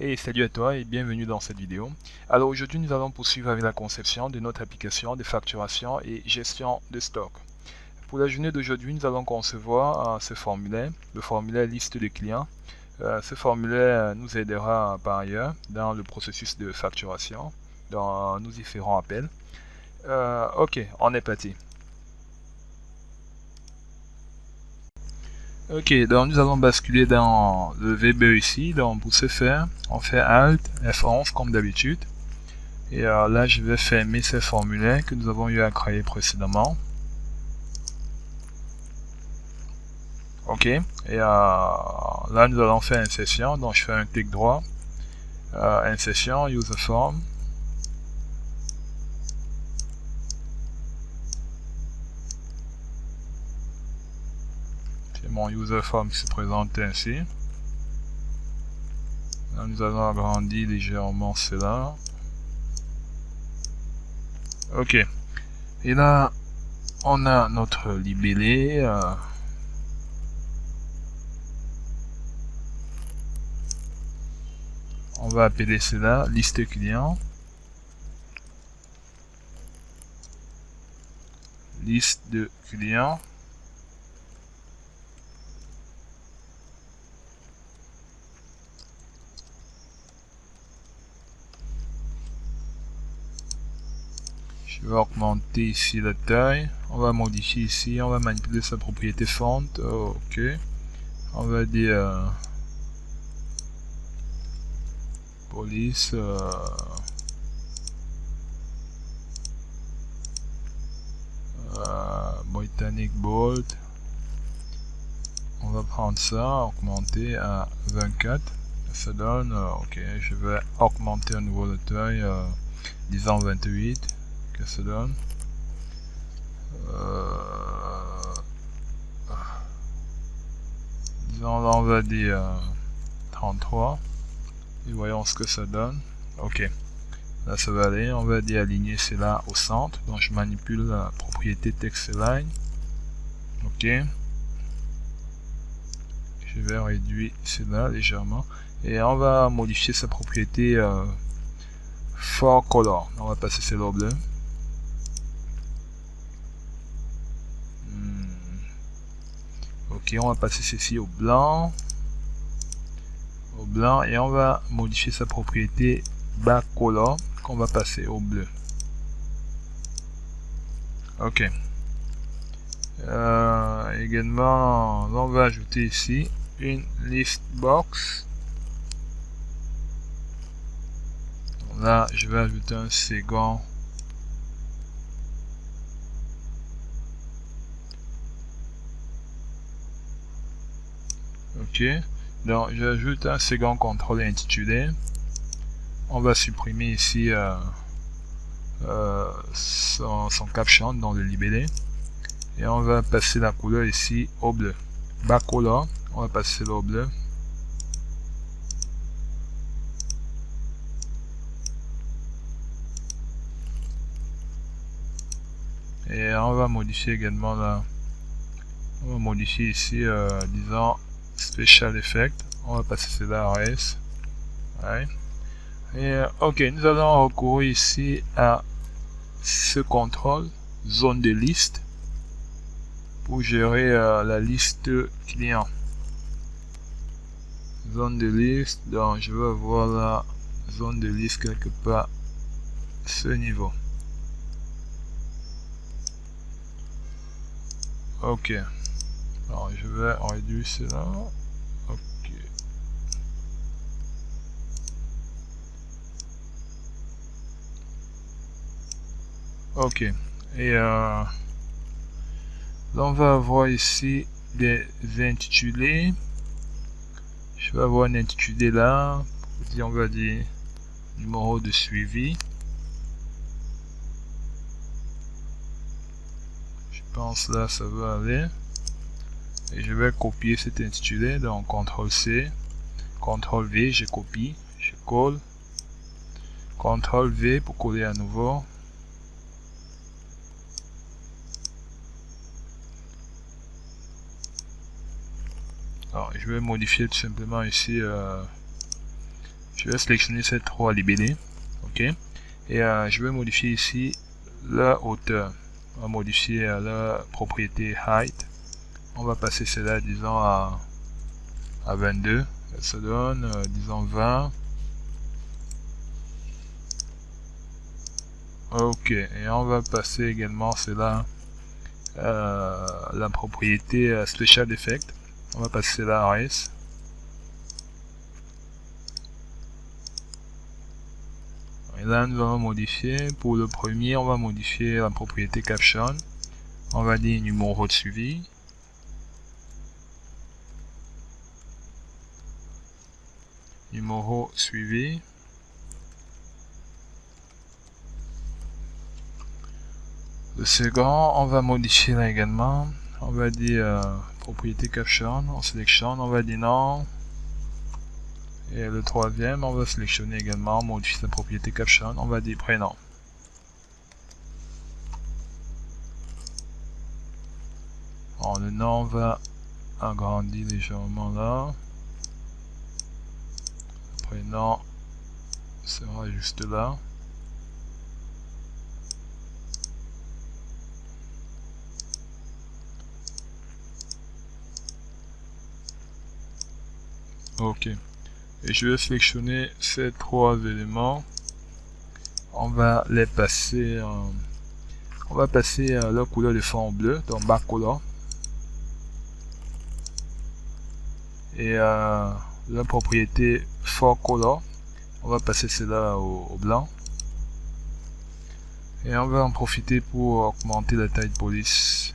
Et salut à toi et bienvenue dans cette vidéo. Alors aujourd'hui nous allons poursuivre avec la conception de notre application de facturation et gestion de stock. Pour la journée d'aujourd'hui nous allons concevoir ce formulaire, le formulaire liste de clients. Ce formulaire nous aidera par ailleurs dans le processus de facturation, dont nous y ferons appel. Ok, on est parti. Ok, donc nous allons basculer dans le VBE ici. Donc pour ce faire, on fait Alt F11 comme d'habitude. Et là, je vais fermer ces formulaires que nous avons eu à créer précédemment. Ok, et là, nous allons faire insertion. Donc je fais un clic droit, insertion, user form. C'est mon user form qui se présente ainsi. Là, nous allons agrandir légèrement cela. Ok. Et là, on a notre libellé. On va appeler cela liste client. Liste de clients. Je vais augmenter ici la taille. On va modifier ici. On va manipuler sa propriété font. Ok. On va dire police. Britannic Bold. On va prendre ça, augmenter à 24. Ça donne. Ok. Je vais augmenter à nouveau la taille. Disons 28. Que ça donne. Disons là on va dire 33 et voyons ce que ça donne. Ok, là ça va aller. On va dire aligner cela au centre, donc je manipule la propriété text line. Ok, je vais réduire cela légèrement et on va modifier sa propriété for color. On va passer cela au bleu. Ok, on va passer ceci au blanc. Et on va modifier sa propriété backcolor qu'on va passer au bleu. Ok. Également, on va ajouter ici une list box. Là, je vais ajouter un second. Ok. Donc, j'ajoute un second contrôle intitulé. On va supprimer ici son caption dans le libellé. Et on va passer la couleur ici au bleu. Backcolor, on va passer au bleu. Et on va modifier également là. On va modifier ici, disons, Special Effect. On va passer cela à S. Ouais. Et ok, nous allons recourir ici à ce contrôle, zone de liste, pour gérer la liste client. Zone de liste, donc je vais avoir la zone de liste quelque part ce niveau. Ok, alors je vais réduire cela. Ok. Ok, et là on va avoir ici des intitulés. Je vais avoir un intitulé là, on va dire numéro de suivi. Je pense là ça va aller. Et je vais copier cet intitulé, donc CTRL C, CTRL V, je copie, je colle, CTRL V pour coller à nouveau. Alors, je vais modifier tout simplement ici Je vais sélectionner ces trois libellés. Ok. Et je vais modifier ici la hauteur. On va modifier la propriété height. On va passer cela, disons, à 22. Ça donne, disons, 20. Ok. Et on va passer également cela, la propriété Special Effect. On va passer cela à RS. Et là, nous allons modifier. Pour le premier, on va modifier la propriété Caption. On va dire numéro de suivi. Numéro suivi. Le second, on va modifier là également. On va dire propriété Caption. On sélectionne, on va dire non. Et le troisième, on va sélectionner également, modifier la propriété Caption. On va dire prénom. Alors, le nom va agrandir légèrement là. Le prénom sera juste là. Ok. Et je vais sélectionner ces trois éléments. On va les passer. On va passer la couleur de fond bleu, donc backcolor. Et la propriété forecolor, on va passer cela au blanc. Et on va en profiter pour augmenter la taille de police.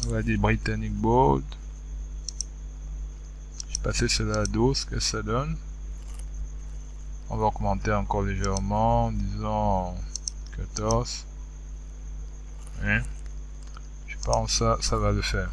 On va dire Britannic Bold. Je vais passer cela à 12, que ça donne. On va augmenter encore légèrement, disons 14. Hein? Je pense que ça va le faire.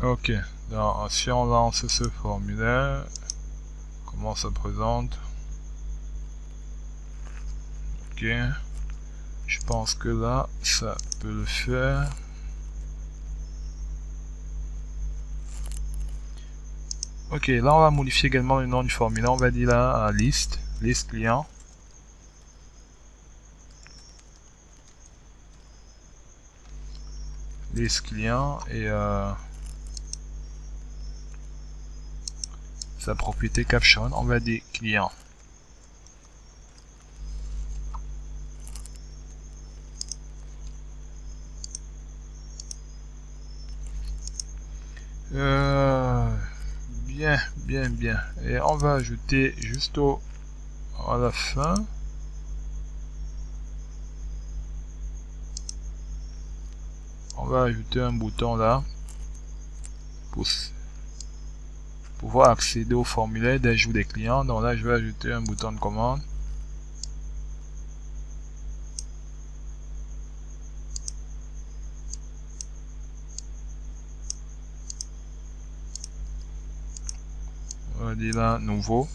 Ok, donc si on lance ce formulaire, comment ça présente? Ok, je pense que là, ça peut le faire. Ok, là on va modifier également le nom du formulaire. On va dire là liste client. Liste client et sa propriété caption, on va dire client. Bien. Et on va ajouter juste à la fin. On va ajouter un bouton là pour pouvoir accéder au formulaire d'ajout des clients. Donc là, je vais ajouter un bouton de commande. On va dire là, nouveau.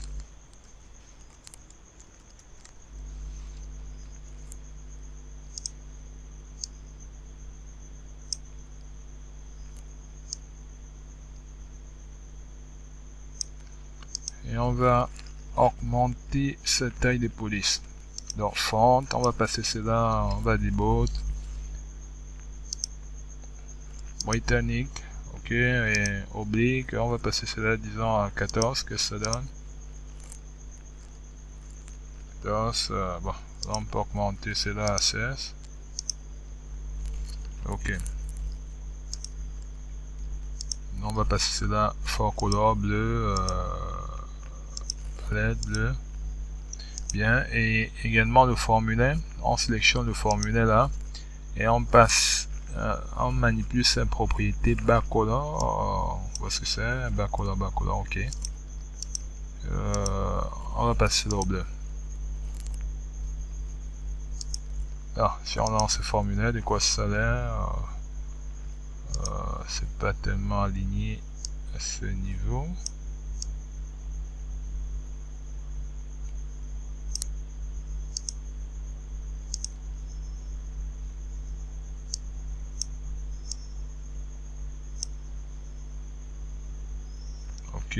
Et on va augmenter sa taille de police. Donc font, on va passer cela, on va dire bold, Britannic, ok, et oblique, on va passer cela, disons à 14, que ça donne. 14, bon, là on peut augmenter cela à 16. Ok. On va passer cela fort color bleu, palette bleu. Bien, et également le formulaire. On sélectionne le formulaire là et on passe, on manipule sa propriété backcolor. On voit ce que c'est, backcolor, ok. On va passer au bleu. Alors, si on lance ce formulaire, de quoi ça a l'air? C'est pas tellement aligné à ce niveau.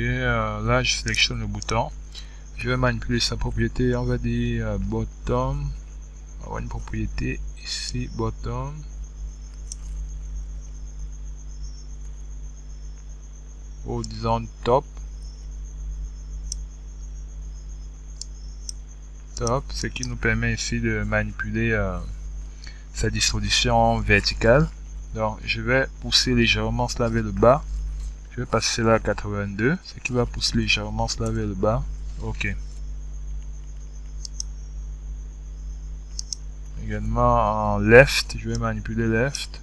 là je sélectionne le bouton. Je vais manipuler sa propriété. On va dire bottom. On va avoir une propriété ici, bottom. Ou disons top. Top, ce qui nous permet ici de manipuler sa distribution verticale. Donc je vais pousser légèrement cela vers le bas. Je vais passer cela à 82, ce qui va pousser légèrement cela vers le bas. Ok. Également en left, je vais manipuler left.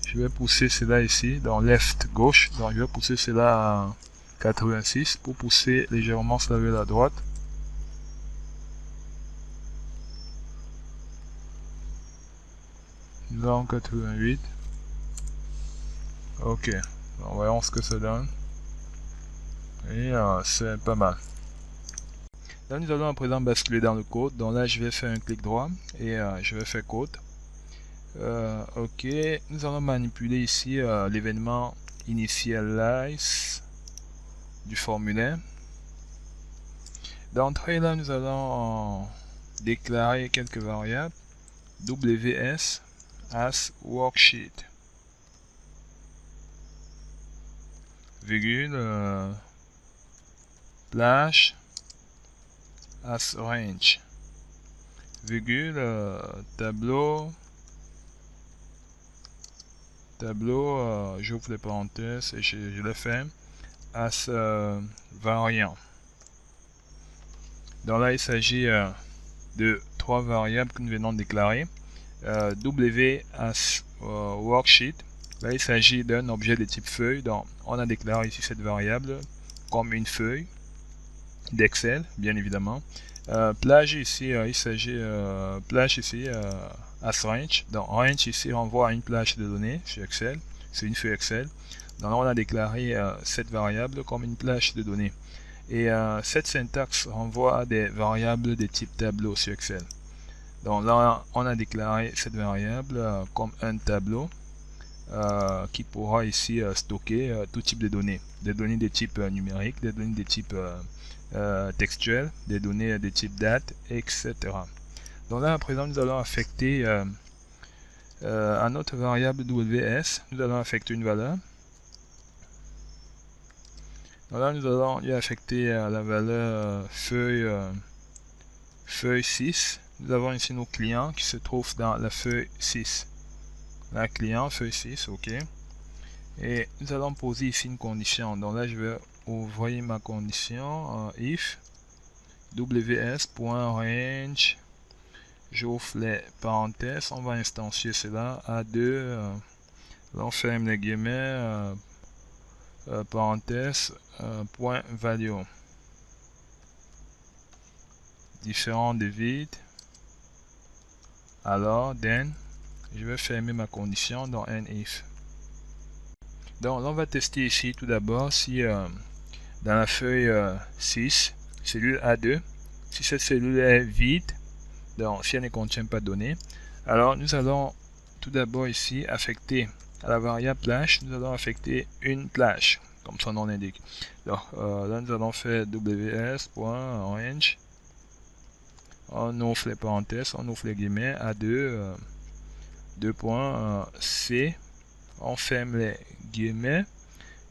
Je vais pousser cela ici, dans left gauche. Donc je vais pousser cela à 86 pour pousser légèrement cela vers la droite. Donc 88. Ok. Donc, voyons ce que ça donne. Et c'est pas mal. Là nous allons à présent basculer dans le code. Donc là je vais faire un clic droit et je vais faire code. Ok, nous allons manipuler ici l'événement initialize du formulaire. D'entrée là nous allons déclarer quelques variables. WS as worksheet virgule plage as range virgule tableau j'ouvre les parenthèses et je le fais as variant. Donc là il s'agit de trois variables que nous venons de déclarer. W as worksheet, là il s'agit d'un objet de type feuille. Donc on a déclaré ici cette variable comme une feuille d'Excel, bien évidemment. Plage ici, il s'agit plage ici as range. Donc range ici renvoie à une plage de données sur Excel, c'est une feuille Excel. Donc là on a déclaré cette variable comme une plage de données. Et cette syntaxe renvoie à des variables de type tableau sur Excel. Donc là, on a déclaré cette variable comme un tableau qui pourra ici stocker tout type de données. Des données de type numérique, des données de type textuel, des données de type date, etc. Donc là, à présent, nous allons affecter à notre variable WS, nous allons affecter une valeur. Donc là, nous allons y affecter la valeur feuille 6. Nous avons ici nos clients qui se trouvent dans la feuille 6. La client, feuille 6, ok. Et nous allons poser ici une condition. Donc là, je vais ouvrir ma condition if ws.range. J'ouvre les parenthèses. On va instancier cela à 2. On ferme les guillemets. Parenthèse point value. Différent de vide. Alors, then, je vais fermer ma condition dans un if. Donc, on va tester ici tout d'abord si dans la feuille 6, cellule A2, si cette cellule est vide, donc si elle ne contient pas de données, alors nous allons tout d'abord ici affecter à la variable plage, nous allons affecter une plage, comme son nom l'indique. Donc, là, nous allons faire ws.range. On ouvre les parenthèses, on ouvre les guillemets à 2 points C, on ferme les guillemets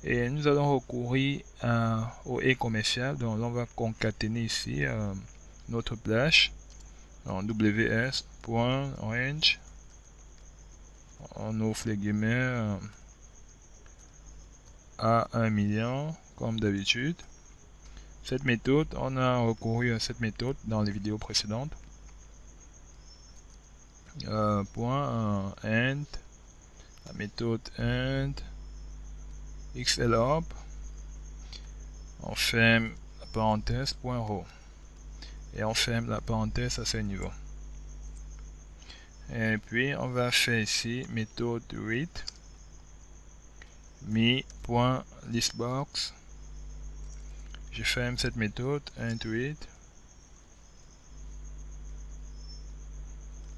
et nous allons recourir au et commercial. Donc là, on va concaténer ici notre plage en ws.range, on ouvre les guillemets à 1 million comme d'habitude. Cette méthode, on a recouru à cette méthode dans les vidéos précédentes. Point end, la méthode end xlop, on ferme la parenthèse point row et on ferme la parenthèse à ce niveau. Et puis on va faire ici méthode read me.listbox. Je ferme cette méthode int read.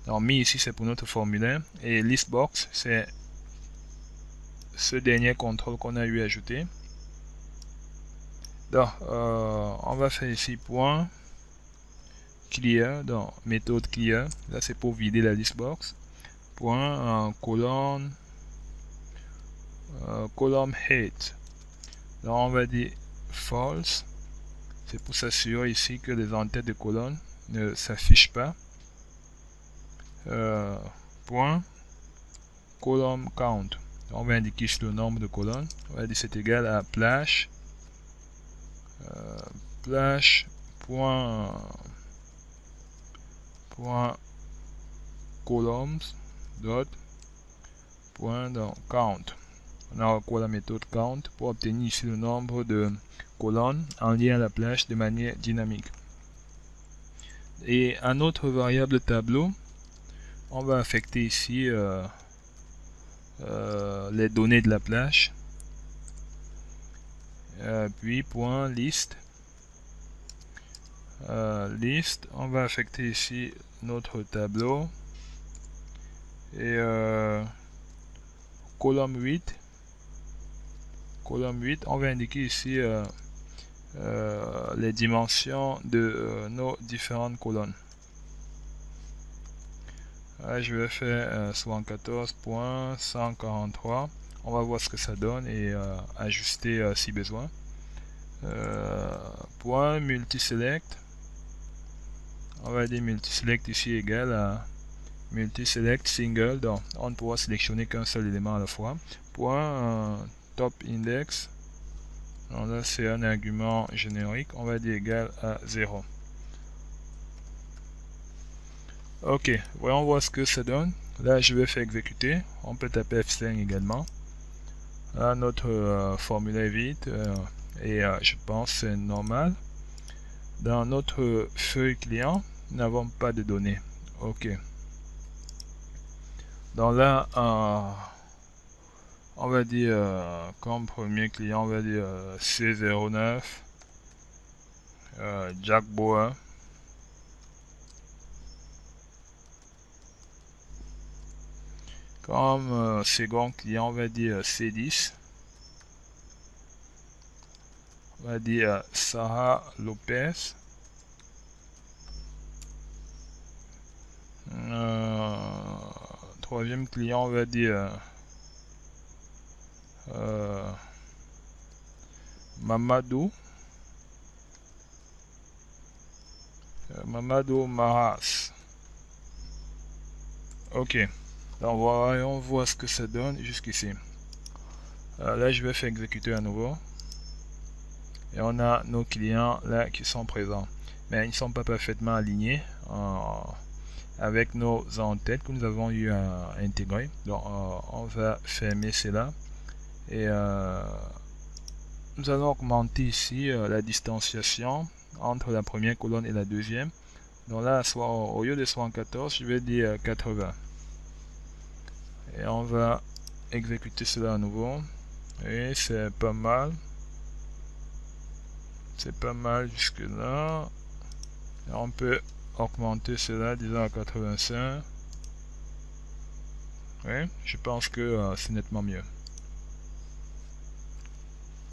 Donc me ici c'est pour notre formulaire et listbox c'est ce dernier contrôle qu'on a eu à ajouter. Donc, on va faire ici point clear, donc méthode clear, là c'est pour vider la list box, point colonne head, donc on va dire false, c'est pour s'assurer ici que les en-têtes de colonne ne s'affichent pas, point column count, on va indiquer ici le nombre de colonnes, on va dire c'est égal à plash point columns dot point count. On a recours à la méthode count pour obtenir ici le nombre de colonnes en lien à la plage de manière dynamique. Et à notre variable tableau, on va affecter ici les données de la plage, puis point list. List, on va affecter ici notre tableau et colonne 8, on va indiquer ici les dimensions de nos différentes colonnes. Je vais faire 74.143, on va voir ce que ça donne et ajuster si besoin. Point multiselect, on va dire multiselect ici égal à multiselect single, donc on ne pourra sélectionner qu'un seul élément à la fois. Point top index, donc là c'est un argument générique, on va dire égal à 0. Ok, voyons voir ce que ça donne. Là je vais faire exécuter, on peut taper F5 également. Là notre formulaire est vide et je pense c'est normal. Dans notre feuille client, nous n'avons pas de données. Ok. Donc là, on va dire comme premier client, on va dire C09, Jack Boer. Comme second client, on va dire C10. On va dire Sarah Lopez. Troisième client, on va dire Mamadou Maras. Ok, donc on voit ce que ça donne jusqu'ici. Là je vais faire exécuter à nouveau et on a nos clients là qui sont présents, mais ils ne sont pas parfaitement alignés avec nos en-têtes que nous avons eu à intégrer. Donc on va fermer cela et nous allons augmenter ici la distanciation entre la première colonne et la deuxième. Donc là, au lieu de 74, je vais dire 80. Et on va exécuter cela à nouveau. Et c'est pas mal. C'est pas mal jusque là. Et on peut augmenter cela, disons à 85. Oui, je pense que c'est nettement mieux.